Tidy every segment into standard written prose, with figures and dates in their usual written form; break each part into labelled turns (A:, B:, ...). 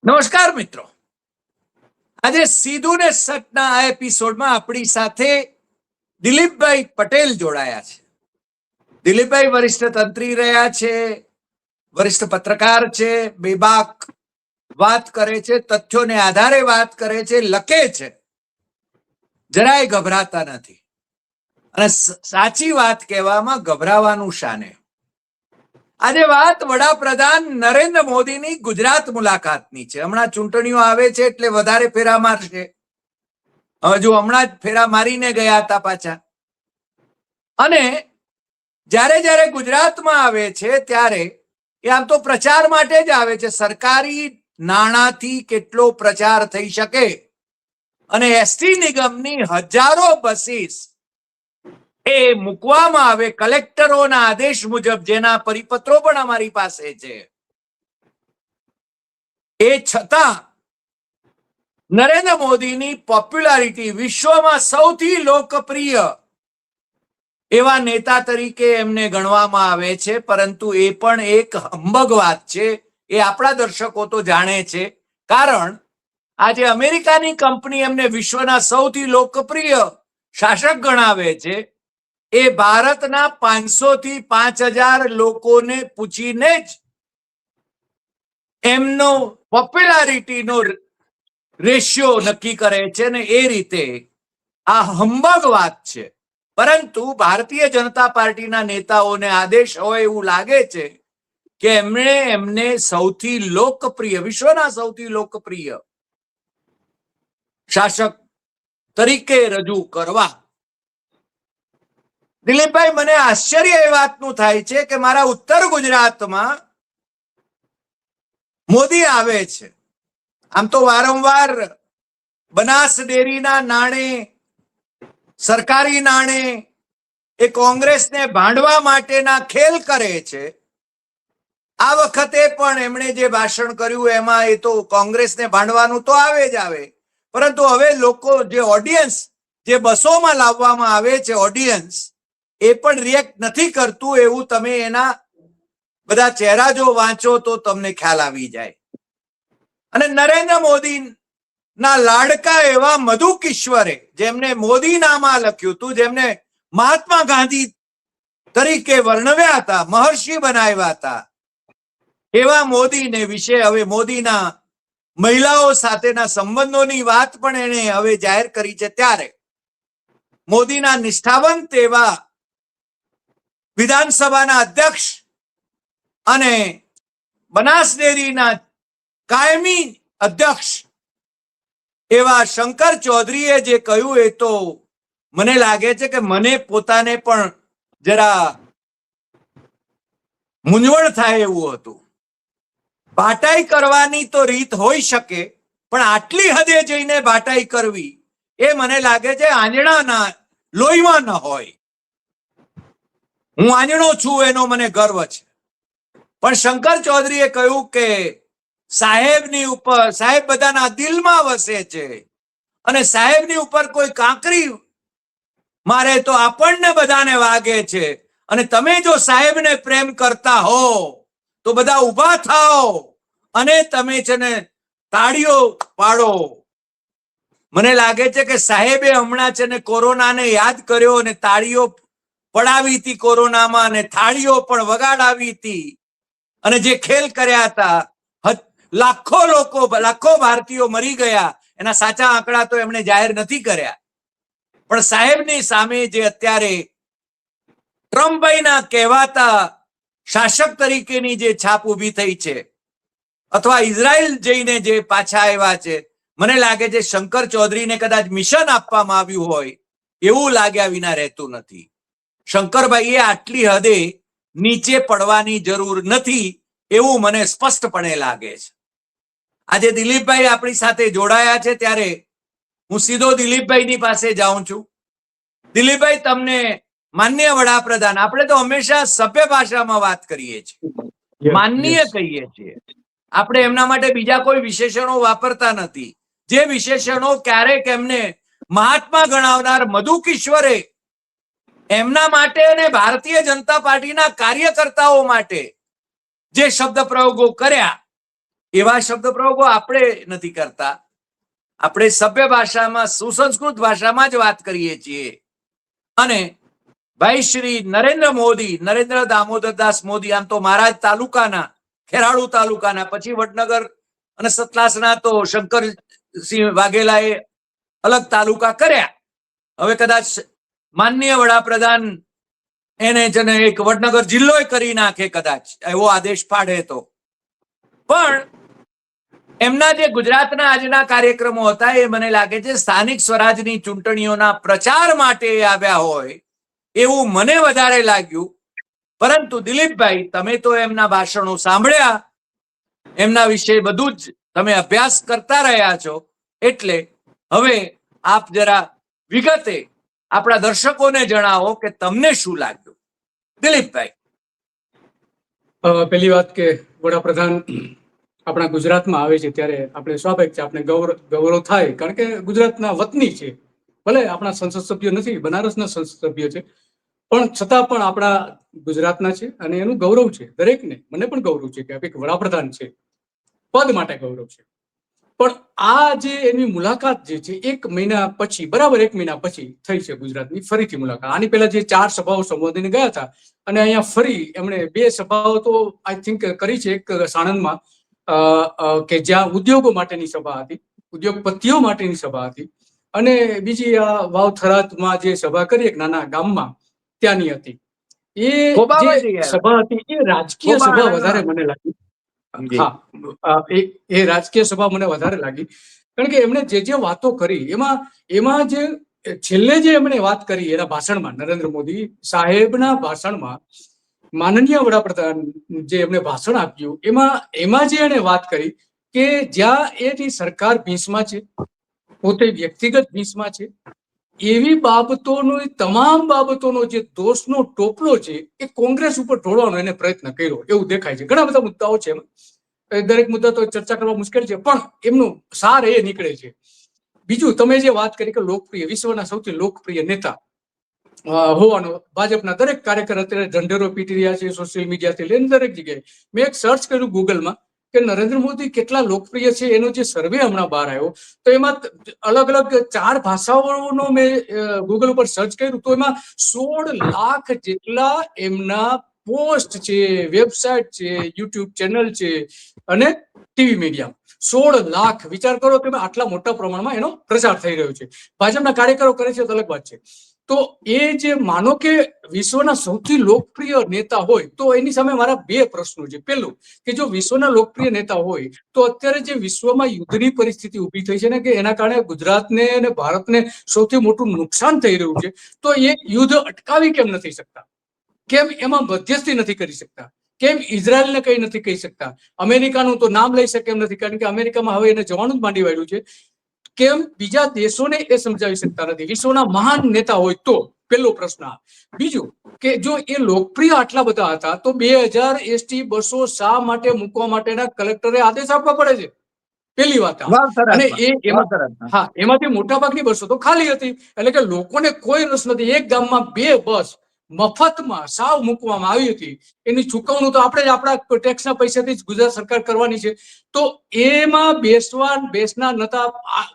A: નમસ્કાર મિત્રો, આજે સીધું ને સટના આ એપિસોડમાં આપણી સાથે દિલીપભાઈ પટેલ જોડાયા છે. દિલીપભાઈ વરિષ્ઠ તંત્રી રહ્યા છે, વરિષ્ઠ પત્રકાર છે, બેબાક વાત કરે છે, તથ્યોને આધારે વાત કરે છે, લખે છે, જરાય ગભરાતા નથી અને સાચી વાત કહેવામાં ગભરાવાનું શાને. આજે વાત વડાપ્રધાન નરેન્દ્ર મોદીની ગુજરાત મુલાકાતની છે. હમણાં ચૂંટણીઓ આવે છે એટલે વધારે ફેરા મારશે. હજુ હમણાં જ ફેરા મારીને ગયા હતા પાછા. અને જ્યારે જ્યારે ગુજરાતમાં આવે છે ત્યારે એ આમ તો પ્રચાર માટે જ આવે છે. સરકારી નાણાંથી કેટલો પ્રચાર થઈ શકે અને એસટી નિગમની હજારો બસીસ એ મૂકવામાં આવે કલેક્ટરોના આદેશ મુજબ, જેના પરિપત્રો પણ અમારી પાસે છે. એ છતાં નરેન્દ્ર મોદીની પોપ્યુલારિટી વિશ્વમાં સૌથી લોકપ્રિય એવા નેતા તરીકે એમને ગણવામાં આવે છે. પરંતુ એ પણ એક હંબગ વાત છે, એ આપણા દર્શકો તો જાણે છે. કારણ આજે અમેરિકાની કંપની એમને વિશ્વના સૌથી લોકપ્રિય શાસક ગણાવે છે. એ ભારતના 500 થી 5000 લોકોને પૂછીને જ એમનો પોપ્યુલારિટીનો રેશિયો નક્કી કરે છે ને એ રીતે આ હંબગ વાત છે. પરંતુ ભારતીય જનતા પાર્ટીના નેતાઓને આદેશ હોય એવું લાગે છે કે એમને સૌથી લોકપ્રિય, વિશ્વના સૌથી લોકપ્રિય શાસક તરીકે રજૂ કરવા. દિલીપભાઈ, મને આશ્ચર્ય એ વાતનું થાય છે કે મારા ઉત્તર ગુજરાતમાં મોદી આવે છે. આમ તો વારંવાર બનાસ ડેરીના નાણે, સરકારી નાણે એ કોંગ્રેસને ભાંડવા માટેના ખેલ કરે છે. આ વખતે પણ એમણે જે ભાષણ કર્યું એમાં એ તો કોંગ્રેસને ભાંડવાનું તો આવે જ આવે, પરંતુ હવે લોકો જે ઓડિયન્સ, જે બસોમાં લાવવામાં આવે છે ઓડિયન્સ, એ પણ રિએક્ટ નથી કરતું. એવું તમે એના બધા ચહેરા જો વાંચો તો તમને ખ્યાલ આવી જાય. અને નરેન્દ્ર મોદી ના લાડકા એવા મધુ કિશ્વરે, જેમને મોદી નામા લખ્યું હતું, જેમને મહાત્મા ગાંધી તરીકે વર્ણવ્યા હતા, મહર્ષિ બનાવ્યા હતા, એવા મોદીને વિશે હવે મોદીના મહિલાઓ સાથેના સંબંધોની વાત પણ એને હવે જાહેર કરી છે. ત્યારે મોદીના નિષ્ઠાવંત એવા વિધાનસભાના અધ્યક્ષ અને બનાસ ડેરીના કાયમી અધ્યક્ષ એવા શંકર ચૌધરીએ જે કહ્યું એ તો મને લાગે છે કે મને પોતાને પણ જરા મૂંઝવણ થાય એવું હતું. ભાટાઈ કરવાની તો રીત હોઈ શકે, પણ આટલી હદે જઈને ભાટાઈ કરવી એ મને લાગે છે આંજણાના લોહીમાં ન હોય. હું આંજણો છું એનો મને ગર્વ છે. પણ શંકર ચૌધરીએ કહ્યું કે સાહેબની ઉપર, સાહેબ બધાના દિલમાં વસે છે અને સાહેબની ઉપર કોઈ કાંકરી મારે તો આપણને બધાને વાગે છે. અને તમે જો સાહેબને પ્રેમ કરતા હો તો બધા ઉભા થાઓ અને તમે છે ને તાળીઓ પાડો. મને લાગે છે કે સાહેબે હમણાં છે ને કોરોનાને યાદ કર્યો અને તાળીઓ પડાવી હતી કોરોનામાં, અને થાળીઓ પણ વગાડાવી હતી અને જે ખેલ કર્યા હતા, લાખો લોકો, લાખો ભારતીયો મરી ગયા. એના સાચા આંકડા તો એમણે જાહેર નથી કર્યા, પણ સાહેબની સામે જે અત્યારે ટ્રમ્પભાઈના કહેવાતા શાસક તરીકેની જે છાપ ઉભી થઈ છે, અથવા ઇઝરાયલ જઈને જે પાછા આવ્યા છે, મને લાગે છે શંકર ચૌધરીને કદાચ મિશન આપવામાં આવ્યું હોય એવું લાગ્યા વિના રહેતું નથી. શંકરભાઈએ આટલી હદે નીચે પડવાની જરૂર નથી એવું મને સ્પષ્ટપણે લાગે છે. આજે દિલીપભાઈ આપણી સાથે જોડાયા છે ત્યારે હું સીધો દિલીપભાઈની પાસે જાઉં છું. દિલીપભાઈ, તમને માનનીય વડાપ્રધાન, આપણે તો હંમેશા સભ્ય ભાષામાં વાત કરીએ છીએ, માનનીય કહીએ છીએ. આપણે એમના માટે બીજા કોઈ વિશેષણો વાપરતા નથી. જે વિશેષણો ક્યારેક એમને મહાત્મા ગણાવનાર મધુ કિશ્વરે એમના માટે અને ભારતીય જનતા પાર્ટીના કાર્યકર્તાઓ માટે જે શબ્દ પ્રયોગો કર્યા એવા શબ્દ પ્રયોગો આપણે નથી કરતા. આપણે સભ્ય ભાષામાં, સુસંસ્કૃત ભાષામાં જ વાત કરીએ છીએ. અને ભાઈ શ્રી નરેન્દ્ર મોદી, નરેન્દ્ર દામોદરદાસ મોદી, આમ તો મારા જ તાલુકાના, ખેરાળુ તાલુકાના, પછી વડનગર અને સતલાસના તો શંકરસિંહ વાઘેલાએ અલગ તાલુકા કર્યા. હવે કદાચ માનનીય વડાપ્રધાન એને જને એક વડનગર જિલ્લો કરી નાખે, કદાચ એવો આદેશ પાડે તો. પણ એમના જે ગુજરાતના આજના કાર્યક્રમો હતા એ મને લાગે છે સ્થાનિક સ્વરાજની ચૂંટણીઓના પ્રચાર માટે આવ્યા હોય એવું મને વધારે લાગ્યું. પરંતુ દિલીપભાઈ, તમે તો એમના ભાષણો સાંભળ્યા, એમના વિશે બધું જ તમે અભ્યાસ કરતા રહ્યા છો, એટલે હવે આપ જરા વિગતે આપણા દર્શકોને જણાવો કે તમને શું લાગ્યું. દિલીપભાઈ.
B: પહેલી વાત કે વડાપ્રધાન આપણા ગુજરાતમાં આવે છે ત્યારે આપણે સ્વાભાવિક છે આપણે ગૌરવ થાય, કારણ કે ગુજરાતના વતની છે. ભલે આપણા સંસદ સભ્ય નથી, બનારસના સંસદ સભ્ય છે, પણ છતાં પણ આપણા ગુજરાતના છે અને એનું ગૌરવ છે દરેકને. મને પણ ગૌરવ છે કે એક વડાપ્રધાન છે, પદ માટે ગૌરવ છે. પણ આ જે એની મુલાકાત જે છે 1 મહિના પછી, બરાબર 1 મહિના પછી થઈ છે ગુજરાતની ફરીથી મુલાકાત. આની પહેલા જે 4 સભાઓ સંબોધીને ગયા હતા અને અહીંયા ફરી એમણે 2 સભાઓ તો આઈ થિંક કરી છે. એક સાણંદમાં કે જ્યાં ઉદ્યોગો માટેની સભા હતી, ઉદ્યોગપતિઓ માટેની સભા હતી, અને બીજી આ વાવ થરાદમાં જે સભા કરી એક નાના ગામમાં, ત્યાંની હતી. એ જે સભા હતી એ રાજકીય સભા વધારે મને લાગી. હા, એ રાજકીય સભા મને વધારે લાગી, કારણ કે એમણે જે વાતો કરી એમાં જે છેલ્લે જે એમણે વાત કરી એના ભાષણમાં, નરેન્દ્ર મોદી સાહેબના ભાષણમાં, માનનીય વડાપ્રધાન જે એમને ભાષણ આપ્યું એમાં જે એને વાત કરી કે જ્યાં એની સરકાર ભીંસમાં છે, પોતે વ્યક્તિગત ભીંસમાં છે, એવી બાબતોનો, તમામ બાબતોનો જે દોષનો ટોપલો છે એ કોંગ્રેસ ઉપર ઢોળવાનો એને પ્રયત્ન કર્યો એવું દેખાય છે. ઘણા બધા મુદ્દાઓ છે, દરેક મુદ્દા તો ચર્ચા કરવા મુશ્કેલ છે, પણ એમનું સાર એ નીકળે છે. બીજું, તમે જે વાત કરી કે લોકપ્રિય, વિશ્વના સૌથી લોકપ્રિય નેતા હોવાનો ભાજપના દરેક કાર્યકર અત્યારે ઢંઢેરો પીટી રહ્યા છે સોશિયલ મીડિયાથી લઈને દરેક જગ્યાએ. મેં એક સર્ચ કર્યું ગૂગલમાં કે નરેન્દ્ર મોદી કેટલા લોકપ્રિય છે, એનો જે સર્વે હમણાં બહાર આવ્યો તો એમાં અલગ અલગ 4 ભાષાઓનો મેં ગૂગલ ઉપર સર્ચ કર્યું તો એમાં 16 લાખ જેટલા એમના પોસ્ટ છે, વેબસાઇટ છે, યુટ્યુબ ચેનલ છે અને ટીવી મીડિયા. 16 લાખ, વિચાર કરો કે આટલા મોટા પ્રમાણમાં એનો પ્રચાર થઈ રહ્યો છે. ભાજપના કાર્યકરો કરે છે તો અલગ વાત છે. તો એ જે માનો કે વિશ્વના સૌથી લોકપ્રિય નેતા હોય તો એની સામે મારા 2 પ્રશ્નો છે. પહેલું કે જો વિશ્વના લોકપ્રિય નેતા હોય તો અત્યારે જે વિશ્વમાં યુદ્ધની પરિસ્થિતિ ઊભી થઈ છે ને, કે એના કારણે ગુજરાતને અને ભારતને સૌથી મોટું નુકસાન થઈ રહ્યું છે, તો એ યુદ્ધ અટકાવી કેમ નથી શકતા? કેમ એમાં મધ્યસ્થી નથી કરી શકતા? કેમ ઇઝરાયલને કઈ નથી કહી શકતા? અમેરિકાનું તો નામ લઈ શકે એમ નથી, કારણ કે અમેરિકામાં હવે એને જવાનું જ માંડી વાળ્યું છે. કેમ બીજા દેશોને એ સમજાવી શકતા નથી? વિશ્વના મહાન નેતા હોય તો. પહેલો પ્રશ્ન. બીજું કે જો એ લોકપ્રિય આટલા બધા હતા તો 2000 એસટી બસો શા માટે મૂકવા માટેના કલેક્ટરે આદેશ આપવા પડે છે? પહેલી વાત. અને એમાંથી મોટા ભાગની બસો તો ખાલી હતી, એટલે કે લોકોને કોઈ રસ નથી. એક ગામમાં 2 બસ મફતમાં સાવ મૂકવામાં આવી હતી, એની ચૂકવણું તો આપણે જ આપણા ટેક્સના પૈસાથી જ ગુજરાત સરકાર કરવાની છે. તો એમાં બેસના નતા.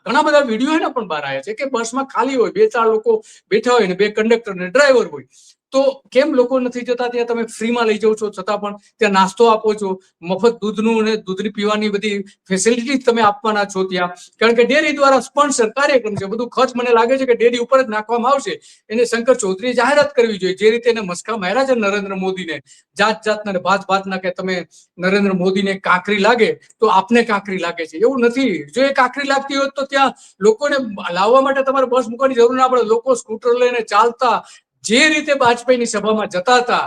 B: ઘણા બધા વિડીયો એના પણ બહાર આવ્યા છે કે બસમાં ખાલી હોય, 2-4 લોકો બેઠા હોય ને 2 કંડક્ટર ને ડ્રાઈવર હોય. તો કેમ લોકો નથી જતા? ત્યાં તમે ફ્રીમાં લઈ જાઓ છો, છતાં પણ ત્યાં નાસ્તો આપો છો, મફત દૂધનું અને દૂધની પીવાની બધી ફેસિલિટી તમે આપવાના છો ત્યાં, કારણ કે ડેરી દ્વારા સ્પોન્સર કાર્યક્રમ છે. બધું ખર્ચ મને લાગે છે કે ડેરી ઉપર જ નાખવામાં આવશે. એને શંકર ચૌધરીએ જાહેરાત કરવી જોઈએ, જે રીતે એને મસ્કા માર્યા છે નરેન્દ્ર મોદીને, જાતના ભાતના, કે તમે નરેન્દ્ર મોદીને કાંકરી લાગે તો આપને કાંકરી લાગે છે. એવું નથી. જો એ કાંકરી લાગતી હોત તો ત્યાં લોકોને લાવવા માટે તમારે બસ મૂકવાની જરૂર ના પડે. લોકો સ્કૂટર લઈને ચાલતા જે રીતે વાજપેયીની સભામાં જતા હતા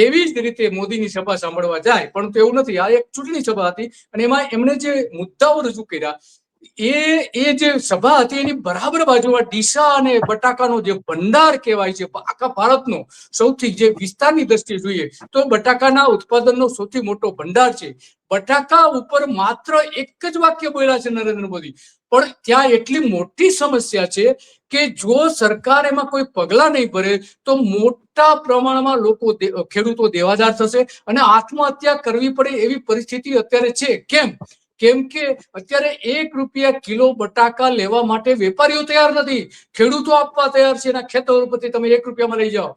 B: એવી જ રીતે મોદીની સભા સાંભળવા જાય. પણ તો એવું નથી. આ એક ચૂંટણી સભા હતી અને એમાં એમણે જે મુદ્દાઓ રજૂ કર્યા એ જે સભા હતી એની બરાબર બાજુમાં ડીસા અને બટાકાનો જે ભંડાર કહેવાય છે આખા ભારતનો, સૌથી જે વિસ્તારની દ્રષ્ટિએ જોઈએ તો બટાકાના ઉત્પાદનનો સૌથી મોટો ભંડાર છે. બટાકા ઉપર માત્ર એક જ વાક્ય બોલ્યા છે નરેન્દ્ર મોદી, પણ ત્યાં એટલી મોટી સમસ્યા છે કે જો સરકાર એમાં કોઈ પગલા નહીં ભરે તો મોટા પ્રમાણમાં લોકો, ખેડૂતો દેવાદાર થશે અને આત્મહત્યા કરવી પડે એવી પરિસ્થિતિ અત્યારે છે. કેમ કેમ કે અત્યારે 1 રૂપિયા કિલો બટાકા લેવા માટે વેપારીઓ તૈયાર નથી, ખેડૂતો આપવા તૈયાર છે. એના ખેતરો પરથી તમે 1 રૂપિયામાં લઈ જાઓ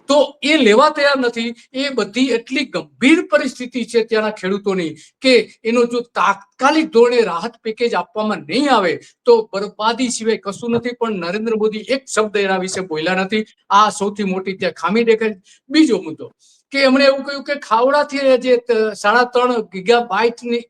B: તો એ લેવા તૈયાર નથી. એ બધી એટલી ગંભીર પરિસ્થિતિ છે ત્યાંના ખેડૂતોની કે એનો જો તાત્કાલિક ધોરણે રાહત પેકેજ આપવામાં નહીં આવે તો બરબાદી સિવાય કશું નથી. પણ નરેન્દ્ર મોદી એક શબ્દ એના વિશે બોલ્યા નથી. આ સૌથી મોટી ત્યાં ખામી દેખાય. બીજો મુદ્દો કે એમણે એવું કહ્યું કે ખાવડાથી જે 3.5 ગીગાબાઇટની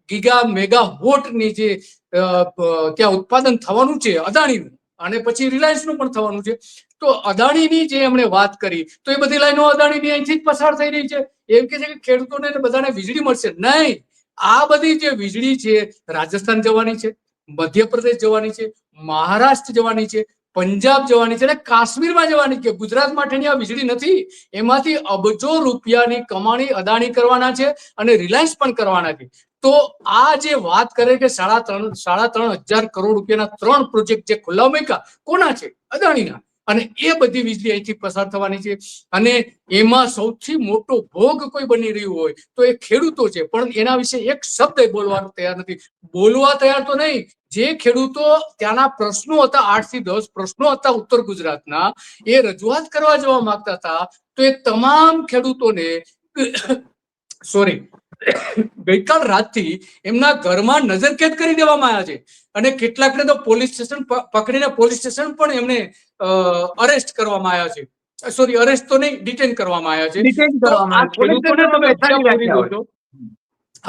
B: ગીગા મેગા વોટની જે ત્યાં ઉત્પાદન થવાનું છે અદાણીનું, અને પછી રિલાયન્સનું પણ થવાનું છે. તો અદાણીની જે એમણે વાત કરી તો એ બધી લાઈનો અદાણીની અહીંથી જ પસાર થઈ રહી છે. એમ કે છે કે ખેડૂતોને બધાને વીજળી મળશે. નહીં, આ બધી જે વીજળી છે રાજસ્થાન જવાની છે, મધ્યપ્રદેશ જવાની છે, મહારાષ્ટ્ર જવાની છે, પંજાબ જવાની છે અને કાશ્મીરમાં જવાની છે. ગુજરાત માટેની આ વીજળી નથી. એમાંથી અબજો રૂપિયાની કમાણી અદાણી કરવાના છે અને રિલાયન્સ પણ કરવાના છે. તો આ જે વાત કરે કે 3.5 કરોડ રૂપિયાના 3 પ્રોજેક્ટ જે ખુલ્લા મૂક્યા, કોના છે? અદાણીના. અને એ બધી વીજળી અહીંથી પસાર થવાની છે. અને એમાં સૌથી મોટો ભોગ કોઈ બની રહ્યું હોય તો એ ખેડૂતો છે. પણ એના વિશે એક શબ્દ બોલવાનું તૈયાર નથી. બોલવા તૈયાર તો નહીં. જે ખેડૂતો ત્યાંના પ્રશ્નો હતા, 8 થી 10 પ્રશ્નો હતા ઉત્તર ગુજરાતના, એ રજૂઆત કરવા જવા માંગતા હતા. તો એ તમામ ખેડૂતોને સોરી ગઈકાલ રાતથી એમના ઘરમાં નજરકેદ કરી દેવામાં આવ્યા છે. અને કેટલાકને તો પોલીસ સ્ટેશન પકડીને પોલીસ સ્ટેશન પણ એમને અરેસ્ટ કરવામાં આવ્યા છે. સોરી, અરેસ્ટ તો નહીં, ડિટેન કરવામાં આવ્યા છે. તો આ ખેડૂતોને તમે પૂરી દો છો.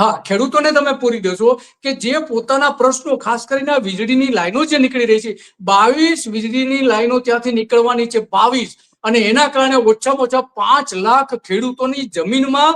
B: હા, ખેડૂતોને તમે પૂરી દો છો કે જે પોતાના પ્રશ્નો, ખાસ કરીને વીજળીની લાઈનો જે નીકળી રહી છે, 22 વીજળીની લાઈનો ત્યાંથી નીકળવાની છે, 22. અને એના કારણે ઓછામાં ઓછા 5 લાખ ખેડૂતોની જમીનમાં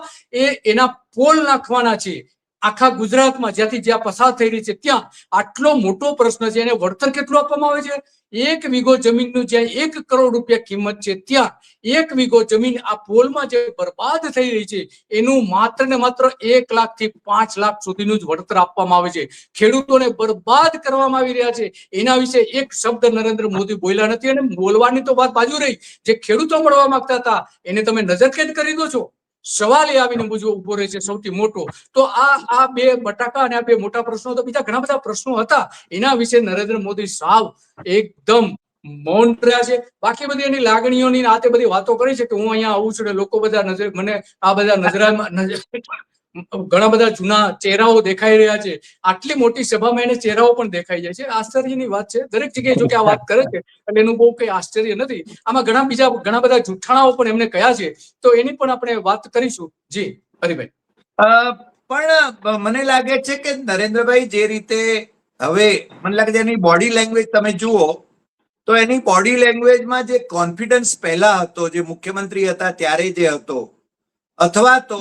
B: એના પોલ નાખવાના છે. આખા ગુજરાતમાં જ્યાં પસાર થઈ રહી છે ત્યાં આટલો મોટો પ્રશ્ન છે. એને વળતર કેટલું આપવામાં આવે છે? 1 વીઘો જમીનનું જ્યાં 1 કરોડ રૂપિયા કિંમત છે ત્યાં 1 વીઘો જમીન આ પોલમાં જે બરબાદ થઈ રહી છે એનું માત્ર ને માત્ર 1 લાખ થી 5 લાખ સુધીનું જ વળતર આપવામાં આવે છે. ખેડૂતોને બરબાદ કરવામાં આવી રહ્યા છે. એના વિશે એક શબ્દ નરેન્દ્ર મોદી બોલ્યા નથી. અને બોલવાની તો વાત બાજુ રહી, જે ખેડૂતો મળવા માંગતા હતા એને તમે નજરકેદ કરી દો છો. સવાલ એ આવીને ઉભો રહે છે સૌથી મોટો. તો આ 2 બટાકા અને આ 2 મોટા પ્રશ્નો, તો બીજા ઘણા બધા પ્રશ્નો હતા. એના વિશે નરેન્દ્ર મોદી સાવ એકદમ મૌન રહ્યા છે. બાકી બધી એની લાગણીઓની આ તે બધી વાતો કરી છે કે હું અહીંયા આવું છું ને લોકો બધા મને આ બધા નજરામાં ઘણા બધા જૂના ચહેરાઓ દેખાઈ રહ્યા છે. આટલી મોટી સભામાં એને ચહેરાઓ પણ દેખાઈ જાય છે. આશ્ચર્યની વાત છે. દરેક જગ્યાએ જો કે આ વાત કરે છે એટલે એનું બહુ કઈ આશ્ચર્ય નથી. આમાં ઘણા બધા જૂઠાણાઓ પણ એમને કહ્યા છે. તો એની પણ આપણે વાત કરીશું. જી હરિભાઈ.
A: પણ મને લાગે છે કે નરેન્દ્રભાઈ જે રીતે હવે મને લાગે છે એની બોડી લેંગ્વેજ તમે જુઓ તો એની બોડી લેંગ્વેજમાં જે કોન્ફિડન્સ પહેલા હતો, જે મુખ્યમંત્રી હતા ત્યારે જે હતો, અથવા તો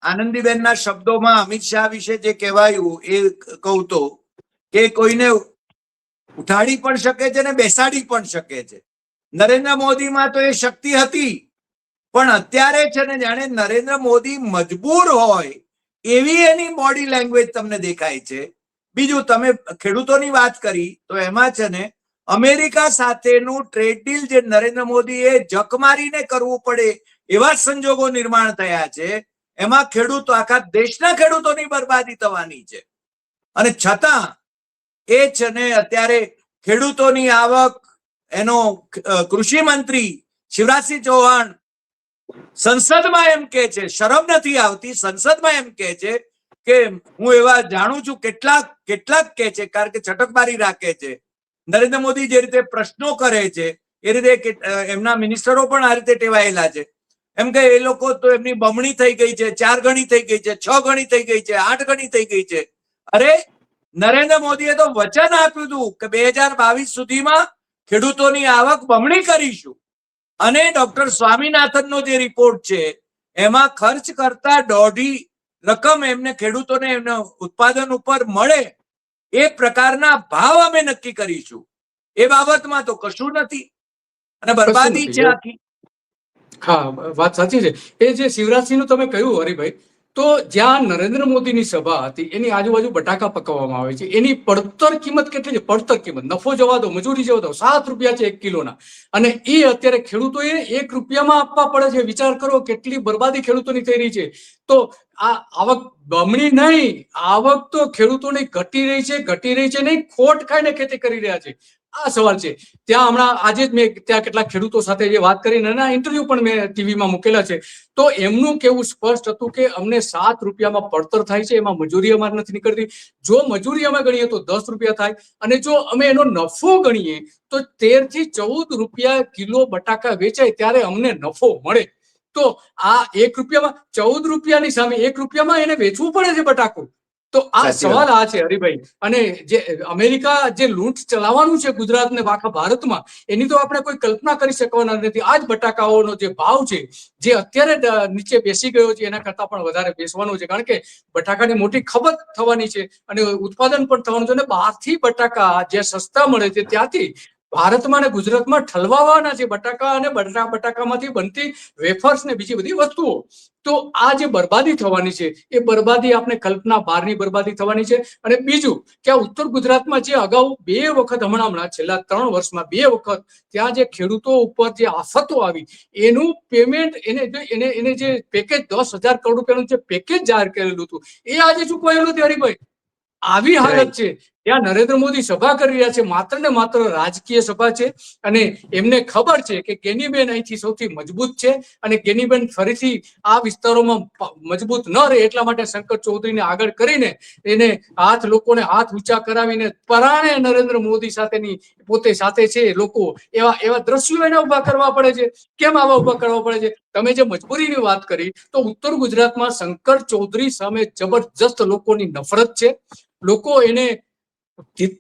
A: આનંદીબેનના શબ્દોમાં અમિત શાહ વિશે જે કહેવાયું એ કહું તો કે કોઈને ઉઠાડી પણ શકે છે ને બેસાડી પણ શકે છે. નરેન્દ્ર મોદીમાં તો એ શક્તિ હતી. પણ અત્યારે છે ને જાણે નરેન્દ્ર મોદી મજબૂર હોય એવી એની બોડી લેંગ્વેજ તમને દેખાય છે. બીજું, તમે ખેડૂતોની વાત કરી તો એમાં છે ને અમેરિકા સાથેનું ટ્રેડ ડીલ જે નરેન્દ્ર મોદીએ જક મારીને કરવું પડે એવા સંજોગો નિર્માણ થયા છે. એમાં ખેડૂતો, આખા દેશના ખેડૂતોની બરબાદી થવાની છે. અને છતાં એ છે ને અત્યારે ખેડૂતોની આવક, એનો કૃષિ મંત્રી શિવરાજસિંહ ચૌહાણ સંસદમાં એમ કે છે, શરમ નથી આવતી, સંસદમાં એમ કે છે કે હું એવા જાણું છું કેટલાક કે છે, કારણ કે છટકબારી રાખે છે. નરેન્દ્ર મોદી જે રીતે પ્રશ્નો કરે છે એ રીતે એમના મિનિસ્ટરો પણ આ રીતે ટેવાયેલા છે. એમ કે એ લોકો તો એમની બમણી થઈ ગઈ છે, 4 ગણી થઈ ગઈ છે, 6 ગણી થઈ ગઈ છે, 8 ગણી થઈ ગઈ છે. અરે નરેન્દ્ર મોદીએ તો વચન આપ્યું હતું કે 2022 સુધીમાં ખેડૂતોની આવક બમણી કરીશું. અને ડોક્ટર સ્વામીનાથનનો જે રિપોર્ટ છે એમાં ખર્ચ કરતા 1.5 રકમ એમને ખેડૂતોને એમના ઉત્પાદન ઉપર મળે એ પ્રકારના ભાવ અમે નક્કી કરીશું. એ બાબતમાં તો કશું નથી અને બરબાદી છે આખી.
B: હા, વાત સાચી છે. એ જે શિવરાજસિંહનું તમે કહ્યું હરિભાઈ, તો જ્યાં નરેન્દ્ર મોદીની સભા હતી એની આજુબાજુ બટાકા પકવવામાં આવે છે. એની પડતર કિંમત કેટલી છે? પડતર કિંમત, નફો જવા દો, મજૂરી જવા દો, 7 રૂપિયા છે 1 કિલોના. અને એ અત્યારે ખેડૂતોએ 1 રૂપિયામાં આપવા પડે છે. વિચાર કરો કેટલી બરબાદી ખેડૂતોની થઈ રહી છે. તો આ આવક બમણી નહીં, આવક તો ખેડૂતોની ઘટી રહી છે નહીં, ખોટ ખાઈને ખેતી કરી રહ્યા છે. આ સવાલ છે. ત્યાં હમણાં આજે જ મેં ત્યાં કેટલાક ખેડૂતો સાથે જે વાત કરીને એના ઇન્ટરવ્યુ પણ મેં ટીવીમાં મૂકેલા છે. તો એમનું કેવું સ્પષ્ટ હતું કે અમને 7 રૂપિયામાં પડતર થાય છે, એમાં મજૂરી અમારે નથી નીકળતી. જો મજૂરી અમે ગણીએ તો 10 રૂપિયા થાય, અને જો અમે એનો નફો ગણીએ તો 13 થી 14 રૂપિયા કિલો બટાકા વેચાય ત્યારે અમને નફો મળે. તો આ 1 રૂપિયામાં 14 રૂપિયાની સામે 1 રૂપિયામાં એને વેચવું પડે છે બટાકું. તો આ
A: સાચી
B: સવાલ આ છે હરિભાઈ. અને જે અમેરિકા જે લૂંટ ચલાવવાનું છે ગુજરાતને આખા ભારતમાં, એની તો આપણે કોઈ કલ્પના કરી શકવાના નથી. આ જ બટાકાઓનો જે ભાવ છે, જે અત્યારે નીચે બેસી ગયો છે, એના કરતા પણ વધારે બેસવાનો છે. કારણ કે બટાકાની મોટી ખપત થવાની છે અને ઉત્પાદન પણ થવાનું છે. અને બહારથી બટાકા જે સસ્તા મળે છે ત્યાંથી ભારતમાં અને ગુજરાતમાં ઠલવાવાના છે બટાકા, અને બટાકામાંથી બનતી વેફર્સ ને બીજી બધી વસ્તુઓ. તો આ જે બરબાદી થવાની છે, એ બરબાદી આપણે કલ્પના બહારની બરબાદી થવાની છે. અને બીજું કે આ ઉત્તર ગુજરાતમાં જે અગાઉ 2 વખત હમણાં છેલ્લા 3 વર્ષમાં 2 વખત ત્યાં જે ખેડૂતો ઉપર જે આફતો આવી, એનું પેમેન્ટ એને જે પેકેજ 10,000 કરોડ રૂપિયાનું જે પેકેજ જાહેર કરેલું હતું, એ આજે ચૂકવાયેલું નથી હરિભાઈ. આવી હાલત છે. ત્યાં નરેન્દ્ર મોદી સભા કરી રહ્યા છે, માત્ર ને માત્ર રાજકીય સભા છે. અને એમને ખબર છે કે ગેનીબેન અહીંથી સૌથી મજબૂત છે, અને ગેનીબેન ફરીથી આ વિસ્તારોમાં મજબૂત ન રહે એટલા માટે શંકર ચૌધરીને આગળ કરીને એને લોકોને હાથ ઊંચા કરાવીને પરાણે નરેન્દ્ર મોદી સાથેની પોતે સાથે છે લોકો, એવા દ્રશ્યો એને ઉભા કરવા પડે છે. કેમ આવા ઉભા કરવા પડે છે? તમે જે મજબૂરીની વાત કરી, તો ઉત્તર ગુજરાતમાં શંકર ચૌધરી સામે જબરજસ્ત લોકોની નફરત છે. લોકો એને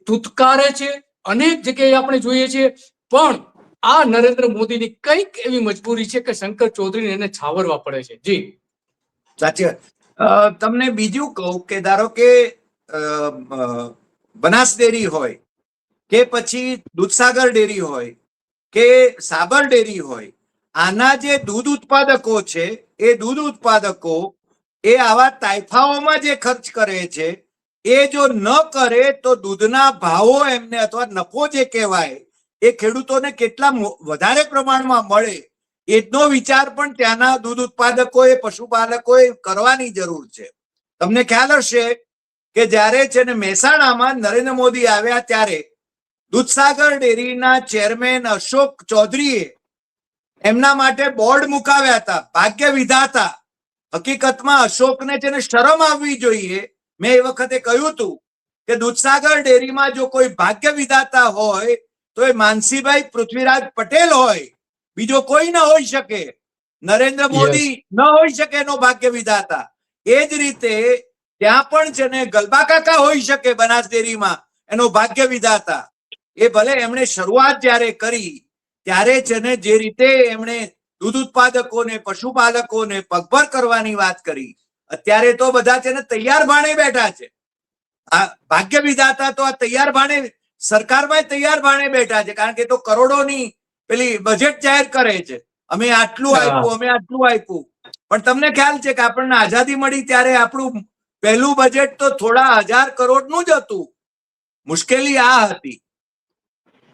B: તુતકારે છે, અનેક જગ્યાએ આપણે જોઈએ છીએ. પણ આ નરેન્દ્ર મોદીની કઈક એવી મજબૂરી છે કે શંકર ચૌધરીને એને છાવરવા પડે છે. જી
A: સાચી વાત. તમને બીજું કહું કે ધારો કે બનાસ ડેરી હોય કે પછી દૂધસાગર ડેરી હોય કે સાબર ડેરી હોય, આના જે દૂધ ઉત્પાદકો છે, એ દૂધ ઉત્પાદકો એ આવા તાઇફાઓમાં જે ખર્ચ કરે છે, એ જો ન કરે તો દૂધના ભાવો એમને અથવા નફો જે કહેવાય એ ખેડૂતોને કેટલા વધારે પ્રમાણમાં મળે, એનો વિચાર પણ ત્યાંના દૂધ ઉત્પાદકોએ, પશુપાલકોએ કરવાની જરૂર છે. તમને ખ્યાલ હશે કે જ્યારે છે ને મહેસાણામાં નરેન્દ્ર મોદી આવ્યા ત્યારે દૂધસાગર ડેરીના ચેરમેન અશોક ચૌધરીએ એમના માટે બોર્ડ મુકાવ્યા હતા, ભાગ્ય વિધાતા. હકીકતમાં અશોકને છે ને શરમ આવવી જોઈએ. મેં એ વખતે કહ્યું હતું કે દૂધસાગર ડેરીમાં જો કોઈ ભાગ્ય વિધાતા હોય તો એ માનસીભાઈ પૃથ્વીરાજ પટેલ હોય, બીજો કોઈ ન હોઈ શકે. નરેન્દ્ર મોદી ન હોઈ શકે એનો ભાગ્ય વિધાતા. એ જ રીતે ત્યાં પણ છે ને ગલબા કાકા હોઈ શકે બનાસ ડેરીમાં એનો ભાગ્ય વિધાતા. એ ભલે એમણે શરૂઆત જ્યારે કરી ત્યારે છે ને જે રીતે એમણે દૂધ ઉત્પાદકોને, પશુપાલકોને પગભર કરવાની વાત કરી, અત્યારે તો બધા છે ને તૈયાર ભાણે બેઠા છે. આ ભાગ્ય વિધાતા તો આ તૈયાર ભાણે, સરકારમાં તૈયાર ભાણે બેઠા છે. કારણ કે તો કરોડોની પેલી બજેટ જાહેર કરે છે, અમે આટલું આપ્યું, અમે આટલું આપ્યું. પણ તમને ખ્યાલ છે કે આપણને આઝાદી મળી ત્યારે આપણું પહેલું બજેટ તો થોડા 1000 કરોડનું જ હતું. મુશ્કેલી આ હતી.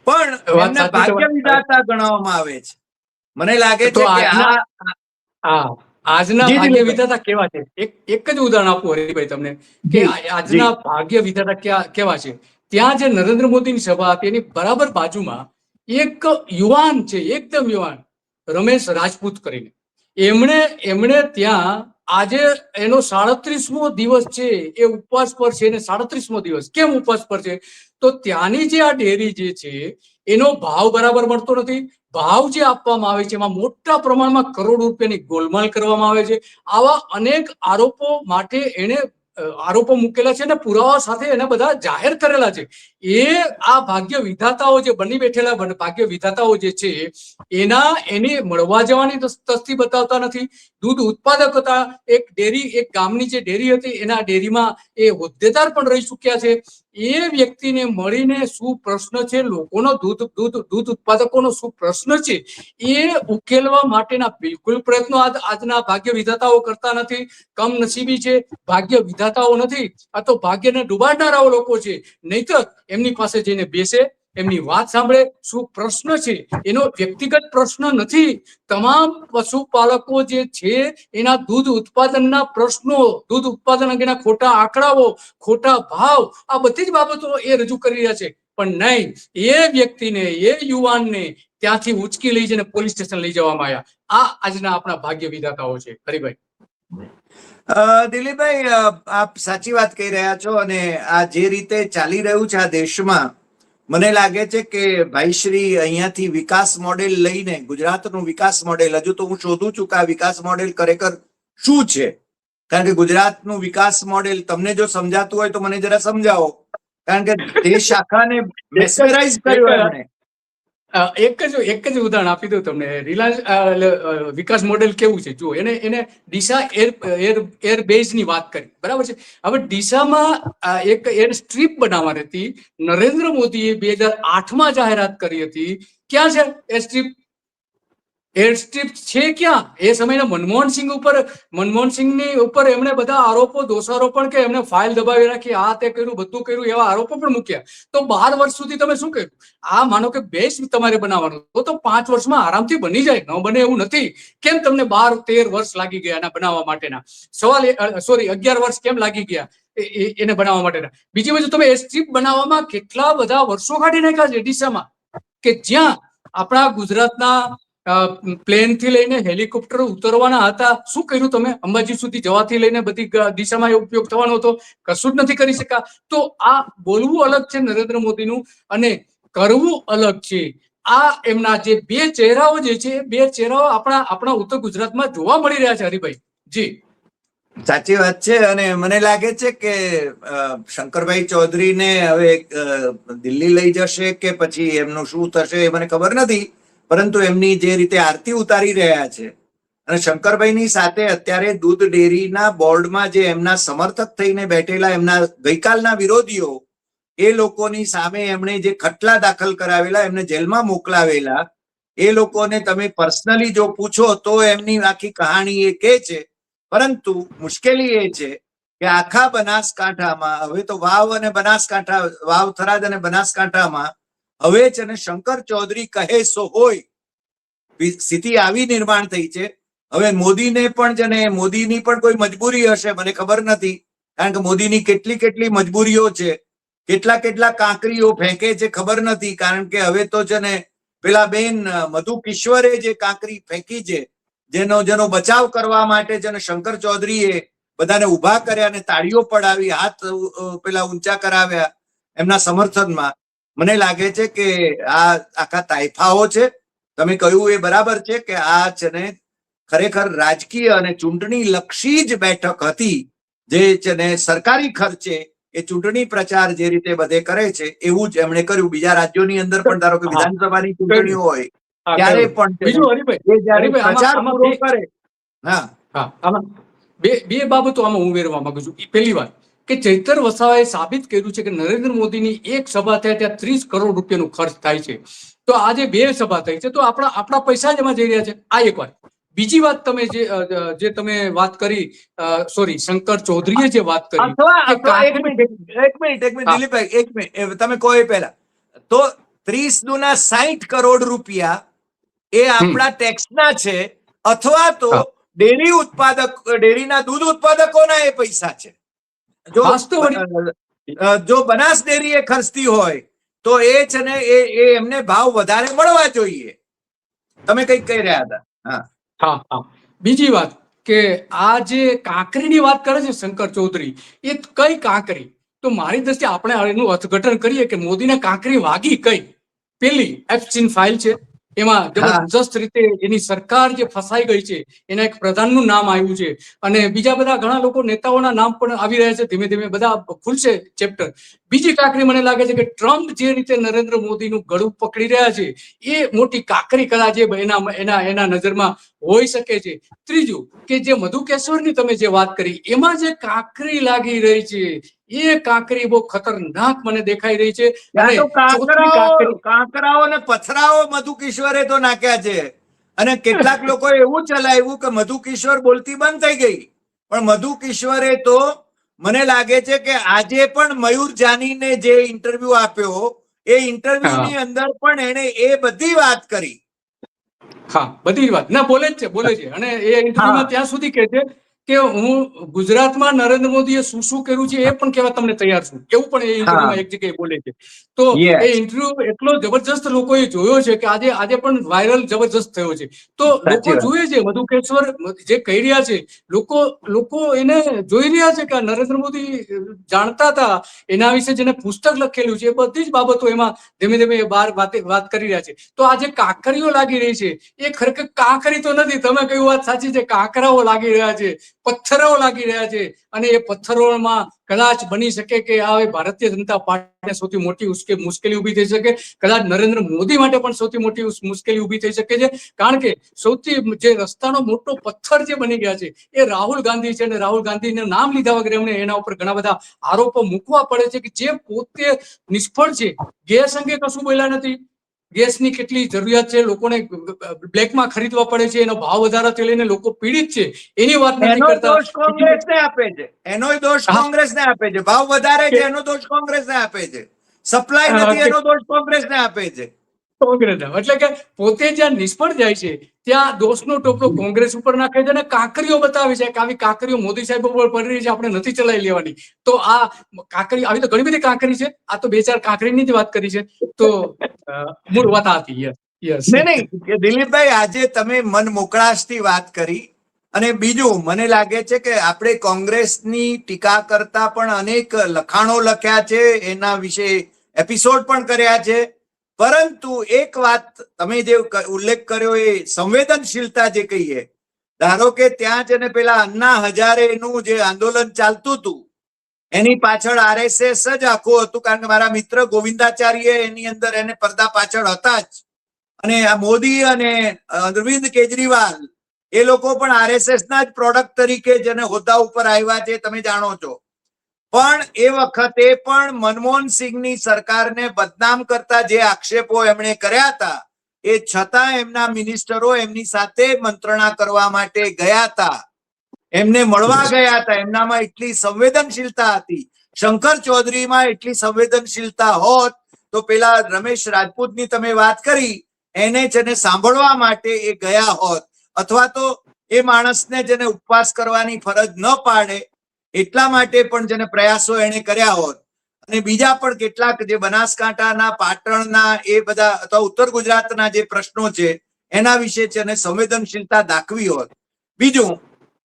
A: પણ એમને ભાગ્ય વિધાતા ગણવામાં આવે છે. મને લાગે છે કે
B: આજના ભાગ્ય વિધાતા કેવા છે? એક જ ઉદાહરણ આપું હરિભાઈ તમને, કે આજના ભાગ્ય વિધાતા કેવા છે. ત્યાં જે નરેન્દ્ર મોદીની સભા હતી એની બરાબર બાજુમાં એક યુવાન છે, એકદમ યુવાન, રમેશ રાજપૂત કરીને. એમણે ત્યાં આજે એનો 37મો દિવસ છે, એ ઉપવાસ પર છે. એને 37મો દિવસ કેમ ઉપવાસ પર છે? તો ત્યાંની જે આ ડેરી જે છે એનો ભાવ બરાબર મળતો નથી. ભાવ જે આપવામાં આવે છે એમાં મોટા પ્રમાણમાં કરોડો રૂપિયાની ગોલમાલ કરવામાં આવે છે. આવા અનેક આરોપો માટે એને આરોપો મૂકેલા છે અને પુરાવા સાથે એને બધા જાહેર કરેલા છે. એ આ ભાગ્ય વિધાતાઓ જે બની બેઠેલા ભાગ્ય વિધાતાઓ જે છે એની મળવા જવાની તસ્તી બતાવતા નથી. દૂધ ઉત્પાદક હતા, એક ગામની જે ડેરી હતી એના ડેરીમાં એ હોદ્દેદાર પણ રહી ચુક્યા છે. એ વ્યક્તિને મળીને શું પ્રશ્ન છે, લોકોનો દૂધ ઉત્પાદકોનો શું પ્રશ્ન છે, એ ઉકેલવા માટેના બિલકુલ પ્રયત્નો આજના ભાગ્ય વિધાતાઓ કરતા નથી. કમનસીબી છે, ભાગ્ય વિધાતાઓ નથી, આ તો ભાગ્યને ડુબાડનારાઓ લોકો છે. નહીતર એમની પાસે જઈને બેસે, એમની વાત સાંભળે, શું પ્રશ્ન છે, એનો વ્યક્તિગત પ્રશ્ન નથી, તમામ પશુપાલકો જે છે એના દૂધ ઉત્પાદનના પ્રશ્નો, દૂધ ઉત્પાદન અંગેના ખોટા આંકડાઓ, ખોટા ભાવ, આ બધી જ બાબતો એ રજૂ કરી રહ્યા છે. પણ નહીં, એ વ્યક્તિને, એ યુવાનને ત્યાંથી ઉચકી લઈ જઈને પોલીસ સ્ટેશન લઈ જવામાં આવ્યા. આ આજના આપણા ભાગ્ય વિધાતાઓ છે. હરિભાઈ,
A: દિલીપભાઈ, આપ સાચી વાત કહી રહ્યા છો, અને આ જે રીતે ચાલી રહ્યું છે આ દેશમાં, મને લાગે છે કે ભાઈશ્રી અહીંયાથી વિકાસ મોડેલ લઈને, ગુજરાતનું વિકાસ મોડેલ, હજુ તો હું શોધું છું કે આ વિકાસ મોડેલ ખરેખર શું છે. કારણ કે ગુજરાતનું વિકાસ મોડેલ તમને જો સમજાતું હોય તો મને જરા સમજાવો, કારણ કે દેશ આખાને મેસ્મરાઇઝ કર્યો એમણે.
B: એક જ ઉદાહરણ આપી દઉં તમને. રિલાયન્સ વિકાસ મોડેલ કેવું છે જુઓ. એને ડીસા એર બેઝ ની વાત કરી, બરાબર છે. હવે ડીસામાં એક એર સ્ટ્રીપ બનાવવાની હતી. નરેન્દ્ર મોદીએ 2008માં જાહેરાત કરી હતી. ક્યાં છે એર સ્ટ્રીપ? એર સ્ટ્રીપ છે ક્યાં? એ સમયના મનમોહનસિંહની ઉપર એમણે બધા આરોપો, દોષારોપણ, કે એમને ફાઇલ દબાવી રાખી, આ તે કર્યું, બધું કર્યું, એવા આરોપો પણ મૂક્યા. તો 12 વર્ષ સુધી તમે શું કર્યું? આ માનો કે બેઝ તમારે બનાવવાનું તો 5 વર્ષમાં આરામથી બની જાય, ન બને એવું નથી. કેમ તમને 12-13 વર્ષ લાગી ગયા એના બનાવવા માટેના? 11 વર્ષ કેમ લાગી ગયા એને બનાવવા માટેના? બીજી બાજુ તમે એ સ્ટ્રીપ બનાવવામાં કેટલા બધા વર્ષો કાઢી નાખ્યા છે ડીસામાં, કે જ્યાં આપણા ગુજરાતના પ્લેન થી લઈને હેલિકોપ્ટર ઉતરવાના હતા. શું કર્યું તમે? અંબાજી સુધી જવાથી લઈને બધી દિશામાં ઉપયોગ થવાનો હતો, કશું જ નથી કરી શક્યા. તો આ બોલવું અલગ છે નરેન્દ્ર મોદીનું, અને કરવું અલગ છે. આ એમના જે બે ચહેરાઓ જે છે, બે ચહેરાઓ આપણા ઉત્તર ગુજરાતમાં જોવા મળી રહ્યા છે. હરિભાઈ જી,
A: સાચી વાત છે. અને મને લાગે છે કે શંકરભાઈ ચૌધરીને હવે દિલ્હી લઈ જશે કે પછી એમનું શું થશે એ મને ખબર નથી, પરંતુ એમની જે રીતે આરતી ઉતારી રહ્યા છે, અને શંકરભાઈની સાથે અત્યારે દૂધ ડેરીના બોર્ડમાં જે એમના સમર્થક થઈને બેઠેલા એમના ગઈકાલના વિરોધીઓ, એ લોકોની સામે એમણે જે ખટલા દાખલ કરાવેલા, એમને જેલમાં મોકલાવેલા, એ લોકોને તમે પર્સનલી જો પૂછો તો એમની આખી કહાણી એ કહે છે. પરંતુ મુશ્કેલી એ છે કે આખા બનાસકાંઠામાં હવે તો વાવ, થરાદ અને બનાસકાંઠામાં હવે છે ને શંકર ચૌધરી કહે સો હોય સ્થિતિ આવી નિર્માણ થઈ છે. હવે મોદીને પણ છે ને, મોદીની પણ કોઈ મજબૂરી હશે, મને ખબર નથી, કારણ કે મોદીની કેટલી મજબૂરીઓ છે, કેટલા કાંકરીઓ ફેંકે છે ખબર નથી. કારણ કે હવે તો છે ને પેલા બેન મધુ કિશ્વરે જે કાંકરી ફેંકી છે, જેનો બચાવ કરવા માટે છે ને શંકર ચૌધરીએ બધાને ઉભા કર્યા અને તાળીઓ પડાવી, હાથ પેલા ઊંચા કરાવ્યા એમના સમર્થનમાં. મને લાગે છે કે આ આખા તાઇફાઓ છે. તમે કહ્યું એ બરાબર છે કે આ છે ને ખરેખર રાજકીય અને ચૂંટણી લક્ષી જ બેઠક હતી, જે છે ને સરકારી ખર્ચે એ ચૂંટણી પ્રચાર જે રીતે બધે કરે છે એવું જ એમણે કર્યું. બીજા રાજ્યોની અંદર પણ ધારો કે વિધાનસભાની ચૂંટણીઓ હોય ત્યારે પણ પ્રચાર પૂરો કરે.
B: આમાં બે બાબતો આમાં ઉમેરવા માંગુ છું. પહેલી વાત કે ચૈતર વસાવાએ સાબિત કર્યું છે કે નરેન્દ્ર મોદીની એક સભા થાય ત્યાં 30 કરોડ રૂપિયાનું ખર્ચ થાય છે. તો આજે 2 સભા થઈ છે, તો આપણા પૈસા જ એમાં જઈ રહ્યા છે. આ એક વાત. બીજી વાત, તમે જે તમે વાત કરી, સોરી, શંકર ચૌધરીએ જે વાત કરી,
A: એક મિનિટ દિલીપભાઈ, એક મિનિટ, તમે કહો એ પહેલા તો 30 દુના 60 કરોડ રૂપિયા એ આપણા ટેક્સના છે, અથવા તો ડેરીના દૂધ ઉત્પાદકોના એ પૈસા છે. જો બનાસ ડેરી એ ખર્ચતી હોય તો એ છે ને એ એમને ભાવ વધારે મળવા જોઈએ. તમે કઈક કહી રહ્યા હતા.
B: હા. બીજી વાત કે આ જે કાંકરીની વાત કરે છે શંકર ચૌધરી, એ કઈ કાંકરી? તો મારી દ્રષ્ટિએ આપણે એનું અર્થઘટન કરીએ કે મોદીને કાંકરી વાગી કઈ. પેલી એફચીન ફાઇલ છે, એમાં જબરજસ્ત રીતે એની સરકાર જે ફસાઈ ગઈ છે, એના એક પ્રધાનનું નામ આવ્યું છે, અને બીજા બધા ઘણા લોકો, નેતાઓના નામ પણ આવી રહ્યા છે. ધીમે ધીમે બધા ખુલશે ચેપ્ટર. બીજી કાંકરી મને લાગે છે કે ટ્રમ્પ જે રીતે નરેન્દ્ર મોદીનું ગળું પકડી રહ્યા છે, એ મોટી કાંકરી કદાચ એના નજરમાં હોઈ શકે છે. ત્રીજું કે જે મધુ કેશવરની તમે જે વાત કરી, એમાં જે કાંકરી લાગી રહી છે, એ કાંકરી બહુ ખતરનાક મને દેખાઈ રહી છે.
A: કાંકરાઓ ને પથરાઓ મધુ કિશોરે તો નાખ્યા છે, અને કેટલાક લોકો એવું ચલાવ્યું કે મધુ કિશોર બોલતી બંધ થઈ ગઈ. પણ મધુ કિશોરે તો મને લાગે છે કે આજે પણ મયુર જાનીને જે ઇન્ટરવ્યુ આપ્યો એ ઇન્ટરવ્યુ ની અંદર પણ એને એ બધી વાત કરી.
B: હા, બધી વાત ના બોલે જ છે અને એ ઇન્ટરવ્યુમાં ત્યાં સુધી કહે છે કે હું ગુજરાતમાં નરેન્દ્ર મોદીએ શું શું કર્યું છે એ પણ કહેવા તમને તૈયાર છું, એવું પણ એ ઇન્ટરવ્યુમાં એક જગ્યાએ બોલે છે. તો એ ઇન્ટરવ્યુ એટલો જબરજસ્ત લોકોએ જોયો છે કે આજે પણ વાયરલ જબરજસ્ત થયો છે. તો લોકો જોઈએ છે મધુકેશ્વર જે કહી રહ્યા છે, લોકો એને જોઈ રહ્યા છે કે નરેન્દ્ર મોદી જાણતા હતા, એના વિશે જેને પુસ્તક લખેલું છે એ બધી જ બાબતો એમાં ધીમે ધીમે બહાર વાત કરી રહ્યા છે. તો આ જે કાંકરીઓ લાગી રહી છે એ ખરેખર કાંકરી તો નથી, તમે કહ્યું વાત સાચી છે, કાંકરાઓ લાગી રહ્યા છે, પથ્થરો લાગી રહ્યા છે. અને એ પથ્થરોમાં કદાચ બની શકે કે આ ભારતીય જનતા પાર્ટીને સૌથી મોટી મુશ્કેલી ઉભી થઈ શકે, કદાચ નરેન્દ્ર મોદી માટે પણ સૌથી મોટી મુશ્કેલી ઉભી થઈ શકે છે. કારણ કે સૌથી જે રસ્તાનો મોટો પથ્થર જે બની ગયા છે એ રાહુલ ગાંધી છે, અને રાહુલ ગાંધીનું નામ લીધા વગર એમને એના ઉપર ઘણા બધા આરોપો મૂકવા પડે છે કે જે પોતે નિષ્ફળ છે. ગેસ અંગે કશું બોલ્યા નથી, ગેસની કેટલી જરૂરિયાત છે, લોકોને બ્લેકમાં ખરીદવા પડે છે, એનો ભાવ વધારાથી લઈને લોકો પીડિત છે, એની વાત નથી કરતા.
A: કોંગ્રેસને આપે છે, એનો દોષ કોંગ્રેસને આપે છે. ભાવ વધારે છે એનો દોષ કોંગ્રેસને આપે છે, સપ્લાય નથી એનો દોષ કોંગ્રેસને આપે છે.
B: કોંગ્રેસ એટલે કે પોતે જ્યાં નિષ્ફળ જાય છે ત્યાં દોષનો ટોપલો કોંગ્રેસ ઉપર નાખે છે અને કાંકરીઓ બતાવે છે કે આવી કાંકરીઓ મોદી સાહેબ ઉપર પડી રહી છે, આપણે નથી ચલાવી લેવાની. તો આ કાંકરી આવી તો ઘણી બધી કાંકરી છે, આ તો 2-4 કાંકરીની જ વાત કરી છે. તો મૂળ વાત આ હતી.
A: નહીં દિલીપભાઈ, આજે તમે મન મોકળાશથી વાત કરી. અને બીજું મને લાગે છે કે આપણે કોંગ્રેસની ટીકા કરતા પણ અનેક લખાણો લખ્યા છે, એના વિશે એપિસોડ પણ કર્યા છે. પરંતુ એક વાત તમે જે ઉલ્લેખ કર્યો એ સંવેદનશીલતા જે કહીએ, ધારો કે ત્યાં જ પેલા અન્ના હજારેનું જે આંદોલન ચાલતું હતું એની પાછળ આરએસએસ જ આખું હતું, કારણ કે મારા મિત્ર ગોવિંદાચાર્ય એની અંદર એને પડદા પાછળ હતા જ. અને આ મોદી અને અરવિંદ કેજરીવાલ એ લોકો પણ આરએસએસ ના જ પ્રોડક્ટ તરીકે જેને હોદ્દા ઉપર આવ્યા છે, તમે જાણો છો. પણ એ વખતે પણ મનમોહન સિંહની સરકારને બદનામ કરતા જે આક્ષેપો એમણે કર્યા હતા, એ છતાં એમના મિનિસ્ટરો એમની સાથે મંત્રણા કરવા માટે ગયા હતા, એમને મળવા ગયા હતા. એમનામાં એટલી સંવેદનશીલતા હતી. શંકર ચૌધરીમાં એટલી સંવેદનશીલતા હોત તો પેલા રમેશ રાજપૂતની તમે વાત કરી એને જેને સાંભળવા માટે એ ગયા હોત, અથવા તો એ માણસને જેને ઉપવાસ કરવાની ફરજ ન પાડે એટલા માટે પણ જેને પ્રયાસો એને કર્યા હોત, અને બીજા પણ કેટલાક જે બનાસકાંઠાના, પાટણના એ બધા અથવા ઉત્તર ગુજરાતના જે પ્રશ્નો છે એના વિશે જેને સંવેદનશીલતા દાખવી હોત. બીજું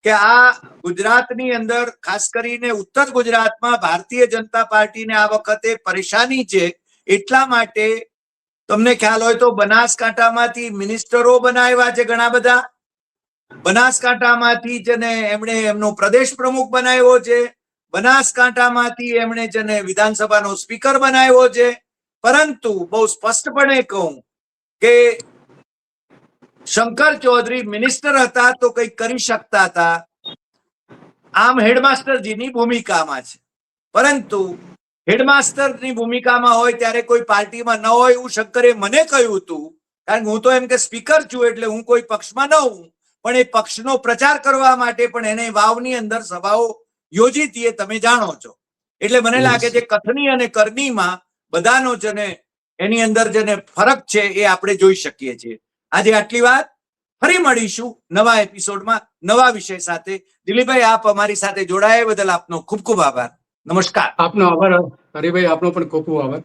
A: કે આ ગુજરાતની અંદર ખાસ કરીને ઉત્તર ગુજરાતમાં ભારતીય જનતા પાર્ટીને આ વખતે પરેશાની છે, એટલા માટે તમને ખ્યાલ હોય તો બનાસકાંઠામાંથી મિનિસ્ટરો બનાવ્યા છે ઘણા બધા, બનાસકાંઠામાંથી જેને એમણે એમનો પ્રદેશ પ્રમુખ બનાવ્યો છે, બનાસકાંઠામાંથી એમણે જેને વિધાનસભાનો સ્પીકર બનાવ્યો છે. પરંતુ બહુ સ્પષ્ટપણે કહું કે શંકર ચૌધરી મિનિસ્ટર હતા તો કંઈક કરી શકતા હતા, આમ હેડમાસ્ટરજીની ભૂમિકામાં છે. પરંતુ હેડમાસ્ટરની ભૂમિકામાં હોય ત્યારે કોઈ પાર્ટીમાં ન હોય એવું શંકરે મને કહ્યું હતું, કારણ કે હું તો એમ કે સ્પીકર છું એટલે હું કોઈ પક્ષમાં ન હું, પણ એ પક્ષનો પ્રચાર કરવા માટે પણ એને વાવની અંદર સભાઓ યોજી હતી, એ તમે જાણો છો. એટલે મને લાગે છે કથની અને કરનીમાં બધાનો જેને એની અંદર જેને ફરક છે એ આપણે જોઈ શકીએ છીએ. આજે આટલી વાત, ફરી મળીશું નવા એપિસોડમાં નવા વિષય સાથે. દિલીપભાઈ, આપ અમારી સાથે જોડાયા બદલ આપનો ખૂબ ખૂબ આભાર. નમસ્કાર.
B: આપનો આભાર હરિભાઈ, આપનો પણ ખૂબ ખૂબ આભાર.